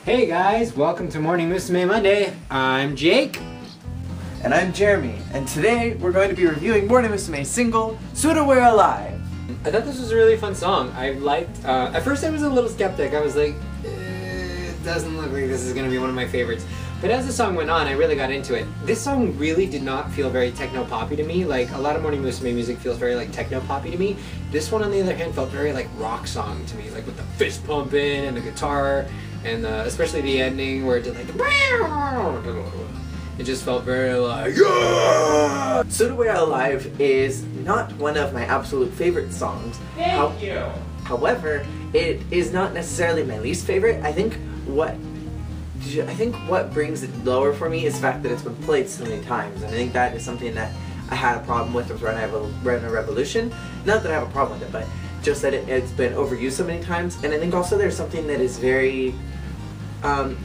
Hey guys, welcome to Morning Musume Monday. I'm Jake. And I'm Jeremy, and today we're going to be reviewing Morning Musume's single, Souda We're Alive. I thought this was a really fun song. I liked, at first I was a little skeptic. I was like, it doesn't look like this is going to be one of my favorites. But as the song went on, I really got into it. This song really did not feel very techno-poppy to me. Like, a lot of Morning Musume music feels very, like, techno-poppy to me. This one, on the other hand, felt very, like, rock song to me. Like, with the fist pumping and the guitar, and especially the ending where it did, like, it just felt very, like, yeah! Souda We're Alive is not one of my absolute favorite songs. Thank you! However, it is not necessarily my least favorite. I think what brings it lower for me is the fact that it's been played so many times, and I think that is something that I had a problem with Run a Revolution. Not that I have a problem with it, but just that it's been overused so many times, and I think also there's something that is very,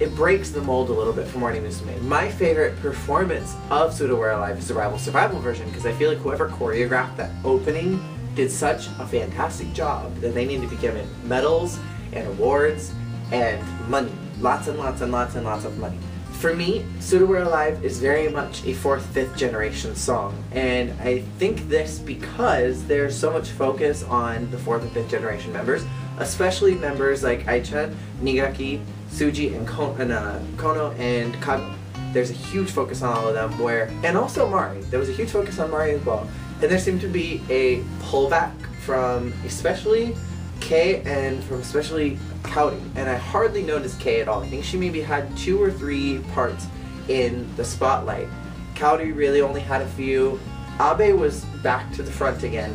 it breaks the mold a little bit for Morning Musume. My favorite performance of Souda We're Alive is the Rival Survival version, because I feel like whoever choreographed that opening did such a fantastic job that they need to be given medals and awards and money. Lots and lots and lots and lots of money. For me, Souda We're Alive is very much a 4th, 5th generation song, and I think this because there's so much focus on the 4th and 5th generation members, especially members like Aicha, Nigaki, Tsuji, and Kono and Kago. There's a huge focus on all of them, and also Mari. There was a huge focus on Mari as well. And there seemed to be a pullback from especially Kei and from especially Kaori, and I hardly noticed Kei at all. I think she maybe had 2 or 3 parts in the spotlight. Kaori really only had a few. Abe was back to the front again.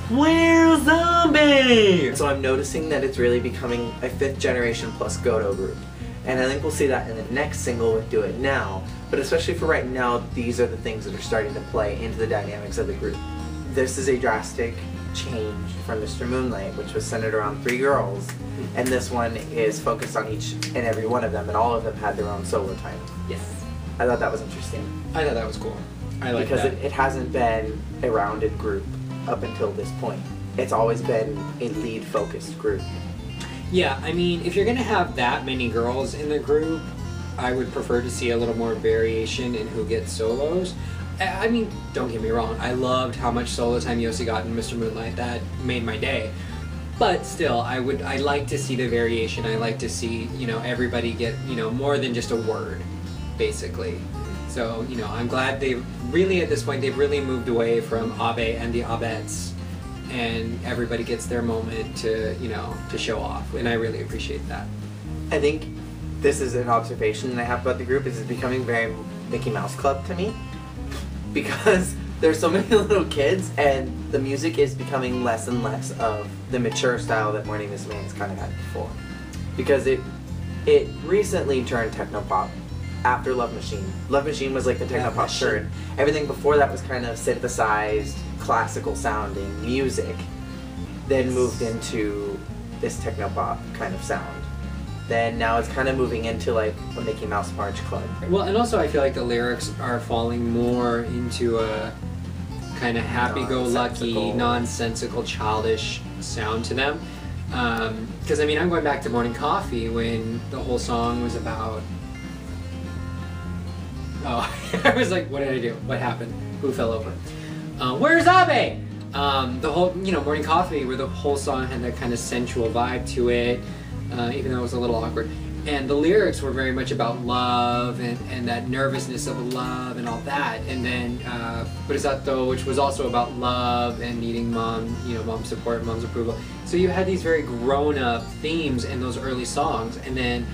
Where's Abe? So I'm noticing that it's really becoming a 5th generation plus Goto group. And I think we'll see that in the next single with Do It Now. But especially for right now, these are the things that are starting to play into the dynamics of the group. This is a drastic change from Mr. Moonlight, which was centered around 3 girls, and this one is focused on each and every one of them, and all of them had their own solo time. Yes. I thought that was interesting. I thought that was cool. I like because that. It hasn't been a rounded group up until this point. It's always been a lead-focused group. Yeah, I mean, if you're gonna have that many girls in the group, I would prefer to see a little more variation in who gets solos. I mean, don't get me wrong, I loved how much solo time Yosi got in Mr. Moonlight. That made my day. But still, I like to see the variation. I like to see, you know, everybody get, you know, more than just a word, basically. So, you know, I'm glad they really, at this point, they've really moved away from Abe and the Abettes, and everybody gets their moment to, you know, to show off, and I really appreciate that. I think this is an observation that I have about the group, is it's becoming very Mickey Mouse Club to me. Because there's so many little kids, and the music is becoming less and less of the mature style that Morning Musume has kind of had before. Because it recently turned techno-pop after Love Machine. Love Machine was like the techno-pop turn. Everything before that was kind of synthesized, classical sounding music, then moved into this techno-pop kind of sound. Then now it's kind of moving into like a Mickey Mouse March Club. Well, and also I feel like the lyrics are falling more into a kind of happy-go-lucky, nonsensical, childish sound to them. Because I mean, I'm going back to Morning Coffee when the whole song was about... Oh, I was like, what did I do? What happened? Who fell over? Where's Abe? The whole, you know, Morning Coffee, where the whole song had that kind of sensual vibe to it. Even though it was a little awkward. And the lyrics were very much about love and that nervousness of love and all that. And then Burisato, which was also about love and needing mom's support, mom's approval. So you had these very grown-up themes in those early songs. And then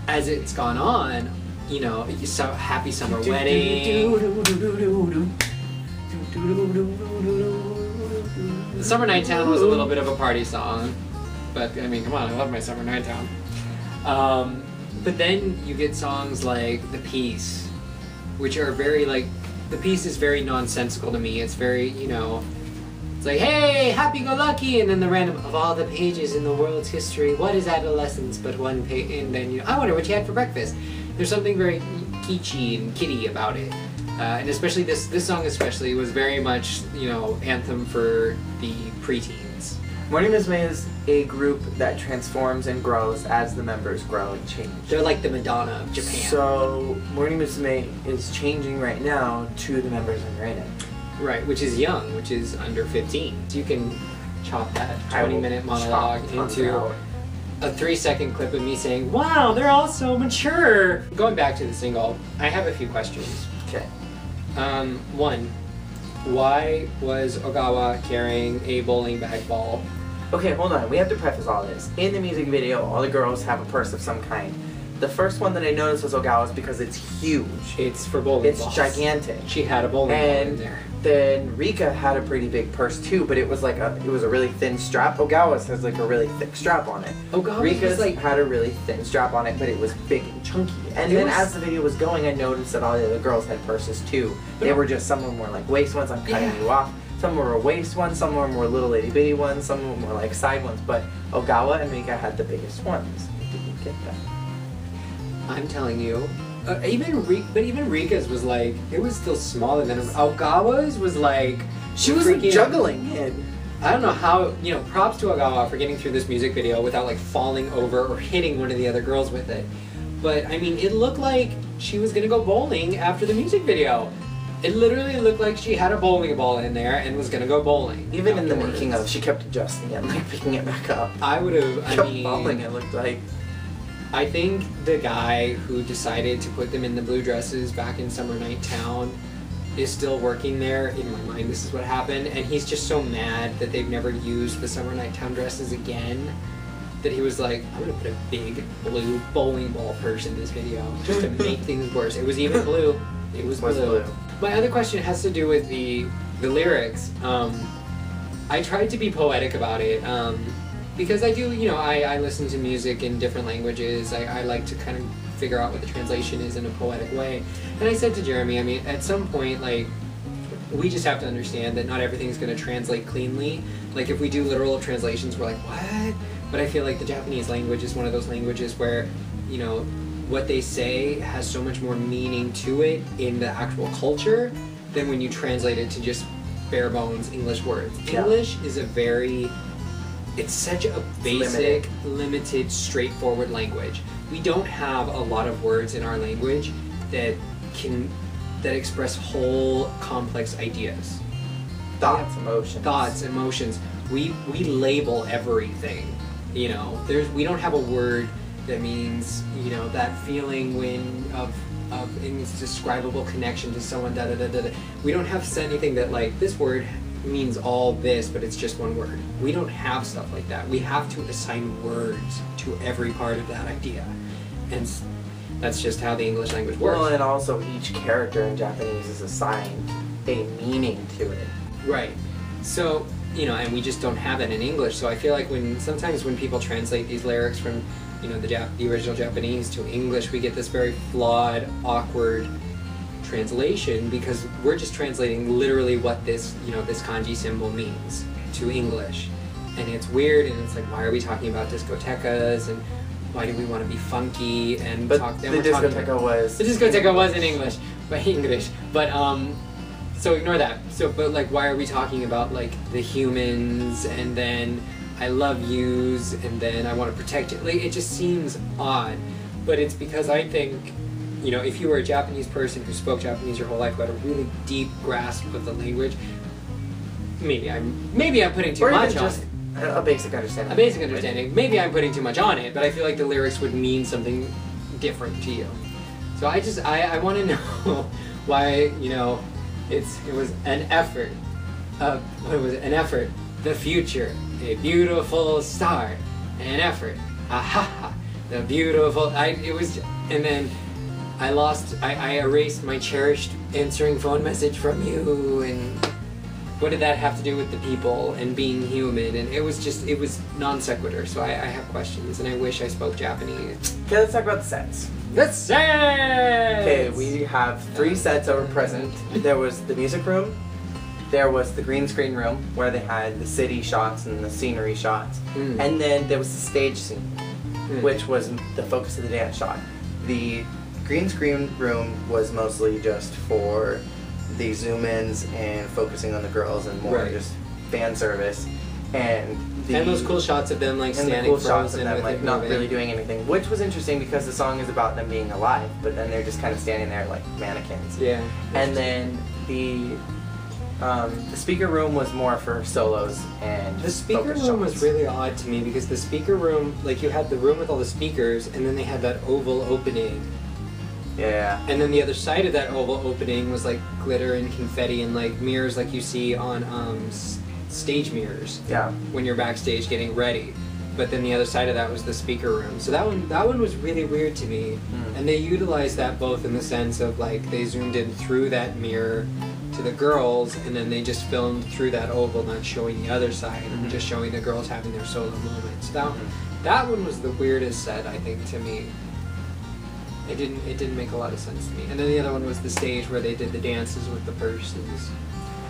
as it's gone on, you know, Happy Summer Wedding. The Summer Night Town was a little bit of a party song. But, I mean, come on, I love my Summer Night Town. But then you get songs like The Peace, which are very, like, The Peace is very nonsensical to me. It's very, you know, it's like, hey, happy-go-lucky, and then the random, of all the pages in the world's history, what is adolescence but one page, and then, you know, I wonder what you had for breakfast. There's something very kitschy and kiddie about it. And especially this song was very much, you know, anthem for the preteens. Morning Musume is a group that transforms and grows as the members grow and change. They're like the Madonna of Japan. So Morning Musume is changing right now to the members in it. Right, which is young, which is under 15. So you can chop that 20-minute monologue into a 3-second clip of me saying, wow, they're all so mature. Going back to the single, I have a few questions. Okay. One, why was Ogawa carrying a bowling bag ball? Okay, hold on. We have to preface all this. In the music video, all the girls have a purse of some kind. The first one that I noticed was Ogawa's because it's huge. It's for bowling balls. It's gigantic. She had a bowling ball in there. Then Rika had a pretty big purse too, but it was like it was a really thin strap. Ogawa's has like a really thick strap on it. Rika's had a really thin strap on it, but it was big and chunky. And then as the video was going, I noticed that all the other girls had purses too. They were just, some of them were like waist ones, I'm cutting you off. Some were waist ones, some of them were little itty bitty ones, some of them were like side ones, but Ogawa and Rika had the biggest ones. I didn't get that. I'm telling you. Even Rika's was like, it was still smaller than Ogawa's was like, she was like juggling it. I don't know how, props to Ogawa for getting through this music video without like falling over or hitting one of the other girls with it. But I mean, it looked like she was gonna go bowling after the music video. It literally looked like she had a bowling ball in there and was gonna go bowling. Even in the making of, she kept adjusting it, like picking it back up. I would have, kept falling, it looked like. I think the guy who decided to put them in the blue dresses back in Summer Night Town is still working there. In my mind, this is what happened. And he's just so mad that they've never used the Summer Night Town dresses again that he was like, I'm gonna put a big blue bowling ball purse in this video just to make things worse. It was even blue. It was blue. My other question has to do with the lyrics. I tried to be poetic about it. Because I do, I listen to music in different languages. I like to kind of figure out what the translation is in a poetic way. And I said to Jeremy, I mean, at some point, like, we just have to understand that not everything's going to translate cleanly. Like, if we do literal translations, we're like, what? But I feel like the Japanese language is one of those languages where, what they say has so much more meaning to it in the actual culture than when you translate it to just bare bones English words. Yeah. English is it's such a basic, limited, straightforward language. We don't have a lot of words in our language that express whole, complex ideas. Thoughts, emotions. We label everything. We don't have a word that means, that feeling of indescribable connection to someone, da da da da da. We don't have anything that like, this word means all this, but it's just one word. We don't have stuff like that. We have to assign words to every part of that idea. And that's just how the English language works. Well, and also each character in Japanese is assigned a meaning to it. Right. So, and we just don't have that in English. So I feel like sometimes when people translate these lyrics from, the original Japanese to English, we get this very flawed, awkward translation because we're just translating literally what this kanji symbol means to English, and it's weird, and it's like, why are we talking about discotecas, and why do we want to be funky and but talk? The discoteca was in English, but so ignore that. So, but like, why are we talking about like the humans, and then I love yous, and then I want to protect it? Like, it just seems odd, but it's because I think, if you were a Japanese person who spoke Japanese your whole life, who had a really deep grasp of the language, maybe I'm putting too much on it. A basic understanding. A basic understanding. Maybe I'm putting too much on it, but I feel like the lyrics would mean something different to you. So I want to know why, it was an effort. What was it? An effort. The future. A beautiful star. An effort. Ha. The beautiful. And then I erased my cherished answering phone message from you, and what did that have to do with the people and being human? And it was non sequitur, so I have questions, and I wish I spoke Japanese. Okay, let's talk about the sets. The sets! Okay, we have 3 sets that were present. There was the music room, there was the green screen room, where they had the city shots and the scenery shots, and then there was the stage scene, which was the focus of the dance shot. The green screen room was mostly just for the zoom-ins and focusing on the girls and more just fan service. And And those cool shots of them like and standing the cool shots of frozen them with like it not moving. really doing anything, which was interesting because the song is about them being alive, but then they're just kind of standing there like mannequins. Yeah. And then the speaker room was more for solos and The speaker focus room shots. was really odd to me because the speaker room, like you had the room with all the speakers, and then they had that oval opening. Yeah. And then the other side of that oval opening was like glitter and confetti and like mirrors like you see on stage mirrors Yeah. when you're backstage getting ready. But then the other side of that was the speaker room. So that one was really weird to me. And they utilized that both in the sense of like they zoomed in through that mirror to the girls, and then they just filmed through that oval, not showing the other side, and just showing the girls having their solo moments. So that one was the weirdest set, I think, to me. It didn't make a lot of sense to me. And then the other one was the stage where they did the dances with the purses.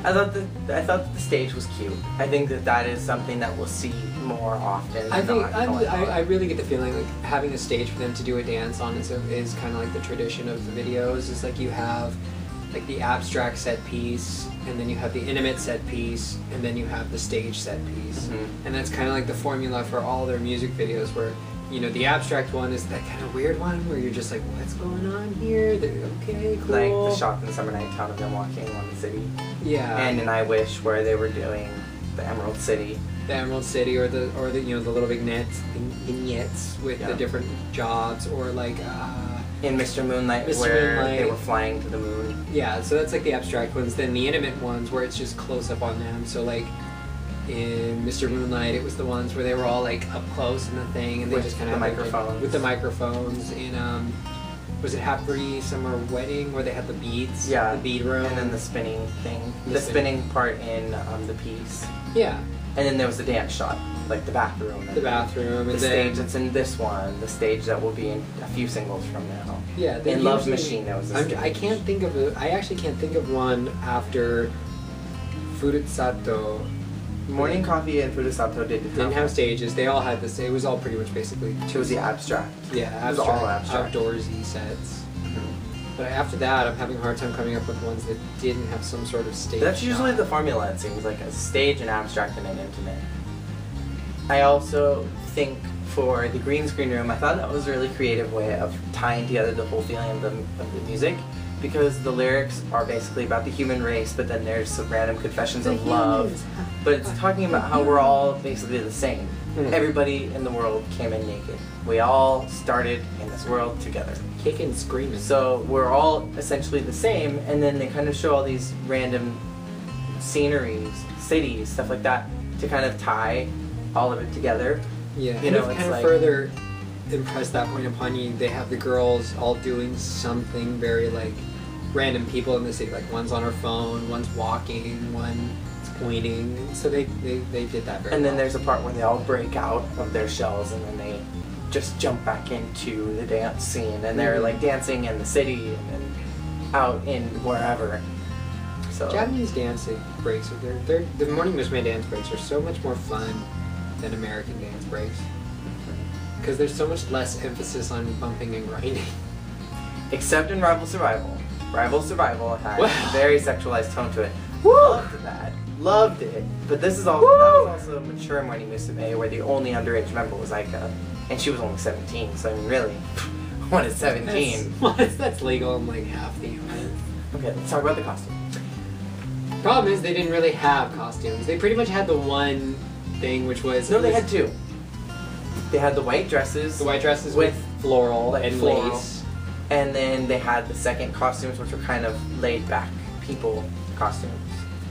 I thought that the stage was cute. I think that is something that we'll see more often. I really get the feeling like having a stage for them to do a dance on is kind of like the tradition of the videos. It's like you have like the abstract set piece, and then you have the intimate set piece, and then you have the stage set piece. And that's kind of like the formula for all their music videos, where you know the abstract one is that kind of weird one where you're just like, what's going on here? They're okay, cool. Like the shot in the Summer Night Town of them walking around the city. Yeah. And in I Wish where they were doing the Emerald City. The Emerald City, or the you know the little vignettes with the different jobs, or like in Mr. Moonlight, Mr. where Moonlight. they were flying to the moon. Yeah, so that's like the abstract ones. Then the intimate ones where it's just close up on them. So like in Mr. Moonlight, it was the ones where they were all like up close in the thing, and they With just kind the of microphones. with the microphones. In was it Happy Summer Wedding where they had the beads? Yeah. The bead room. And then the spinning thing. The The spinning. spinning part in the piece. Yeah. And then there was the dance shot, like the bathroom. The bathroom. The and stage then, that's in this one, the stage that will be in a few singles from now. Yeah. In Love Machine, there was a stage. I actually can't think of one after Furutsato. Morning Coffee and Furusato Didn't have stages. They all had this. It was all pretty much basically. It was the abstract. Yeah, It was all abstract. outdoorsy sets. But after that, I'm having a hard time coming up with ones that didn't have some sort of stage. That's usually shot. the formula, it seems like a stage, an abstract, and an intimate. I also think for the green screen room, I thought that was a really creative way of tying together the whole feeling of the music, because the lyrics are basically about the human race, but then there's some random confessions of love. But it's talking about how we're all basically the same. Everybody in the world came in naked. We all started in this world together. Kicking, screaming. So we're all essentially the same, and then they kind of show all these random sceneries, cities, stuff like that, to kind of tie all of it together. Yeah, You and know, to it's kind of like- further impress that point upon you, they have the girls all doing something very like random people in the city. Like one's on her phone, one's walking, one's pointing. So they did that very And then well. there's a part where they all break out of their shells, and then they just jump back into the dance scene, and they're like dancing in the city and then out in wherever. So Japanese dance breaks, the Morning Musume dance breaks are so much more fun than American dance breaks. Because there's so much less emphasis on bumping and grinding. except in Rival Survival. Rival Survival had Wow. a very sexualized tone to it. Woo! Loved that. Loved it. But this is also that was also a mature Morning Musume, where the only underage member was Aika, and she was only 17. So I mean, really, what is 17? That's legal in like half the US. Okay, let's talk about the costume. Problem is they didn't really have costumes. They pretty much had the one thing, which was No, they had two. They had the white dresses. the white dresses with with floral like and floral. lace. And then they had the second costumes, which were kind of laid back people costumes.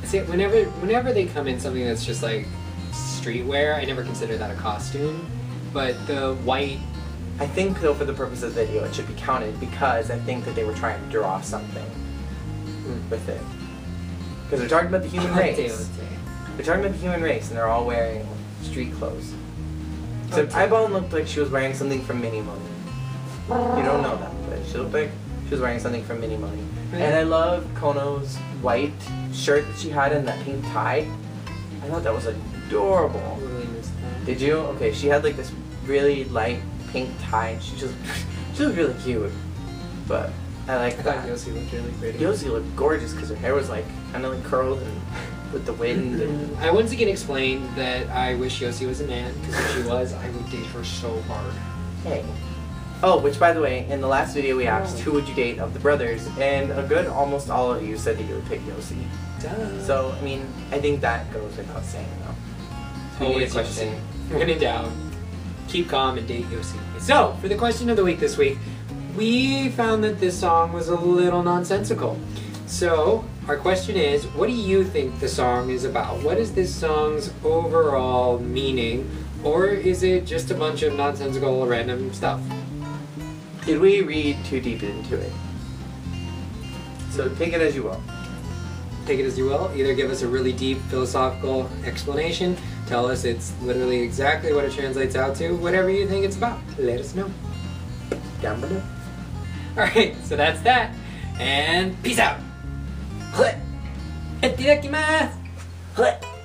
See, whenever they come in something that's just like streetwear, I never consider that a costume. But the white, I think, though, for the purpose of the video, it should be counted because I think that they were trying to draw something with it. Because they're talking about the human race. They're talking about the human race, and they're all wearing street clothes. So Ibon looked like she was wearing something from Mini Money. You don't know that, but she looked like she was wearing something from Mini Money. And I love Kono's white shirt that she had and that pink tie. I thought that was adorable. Really missed that. Did you? Okay, she had like this really light pink tie, and she looked really cute. But I like I that. thought Yossi looked really pretty. Yosi looked gorgeous because her hair was like kind of like curled and with the wind. And I once again explained that I wish Yossi was a man, because if she was, I would date her so hard. hey. Oh, which by the way, in the last video we asked who would you date of the brothers, and a good almost all of you said that you would pick Yossi. Duh. So I mean, I think that goes without saying though. So Always question. Yossi. When in doubt, keep calm and date Yossi. So, for the question of the week this week, we found that this song was a little nonsensical. So, our question is, what do you think the song is about? What is this song's overall meaning? Or is it just a bunch of nonsensical random stuff? Did we read too deep into it? So take it as you will. Take it as you will. Either give us a really deep philosophical explanation, tell us it's literally exactly what it translates out to, whatever you think it's about. Let us know. Down below. Alright, so that's that. And peace out! はい。いただきます! はい。